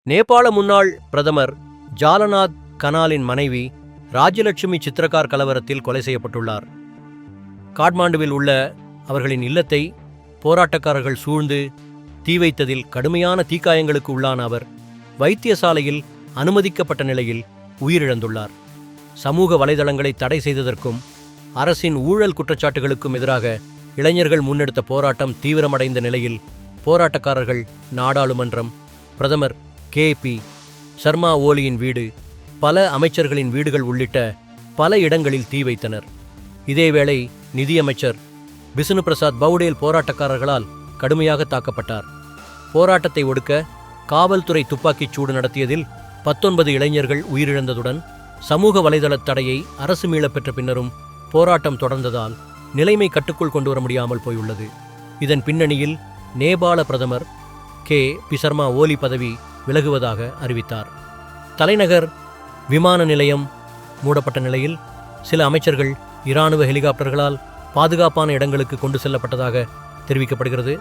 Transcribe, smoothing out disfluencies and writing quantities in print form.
நேபாள முன்னாள் பிரதமர் ஜாலநாத் கனாலின் மனைவி ராஜ்யலட்சுமி சித்திரகார் கலவரத்தில் கொலை செய்யப்பட்டுள்ளார். காட்மாண்டுவில் உள்ள அவர்களின் இல்லத்தை போராட்டக்காரர்கள் சூழ்ந்து தீ வைத்ததில் கடுமையான தீக்காயங்களுக்கு உள்ளான அவர் வைத்தியசாலையில் அனுமதிக்கப்பட்ட நிலையில் உயிரிழந்துள்ளார். சமூக வலைதளங்களை தடை செய்ததற்கும் அரசின் ஊழல் குற்றச்சாட்டுகளுக்கும் எதிராக இளைஞர்கள் முன்னெடுத்த போராட்டம் தீவிரமடைந்த நிலையில் போராட்டக்காரர்கள் நாடாளுமன்றம், பிரதமர் கே.பி. சர்மா ஓலியின் வீடு, பல அமைச்சர்களின் வீடுகள் உள்ளிட்ட பல இடங்களில் தீ வைத்தனர். இதேவேளை நிதியமைச்சர் பிஷ்ணு பிரசாத் பவுடேல் போராட்டக்காரர்களால் கடுமையாக தாக்கப்பட்டார். போராட்டத்தை ஒடுக்க காவல்துறை துப்பாக்கிச் சூடு நடத்தியதில் 19 இளைஞர்கள் உயிரிழந்ததுடன் சமூக வலைதள தடையை அரசு மீளப் பெற்ற பின்னரும் போராட்டம் தொடர்ந்ததால் நிலைமை கட்டுக்குள் கொண்டுவர முடியாமல் போயுள்ளது. இதன் பின்னணியில் நேபாள பிரதமர் கே.பி. சர்மா ஓலி பதவி விலகுவதாக அறிவித்தார். தலைநகர் விமான நிலையம் மூடப்பட்ட நிலையில் சில அமைச்சர்கள் இராணுவ ஹெலிகாப்டர்களால் பாதுகாப்பான இடங்களுக்கு கொண்டு செல்லப்பட்டதாக தெரிவிக்கப்படுகிறது.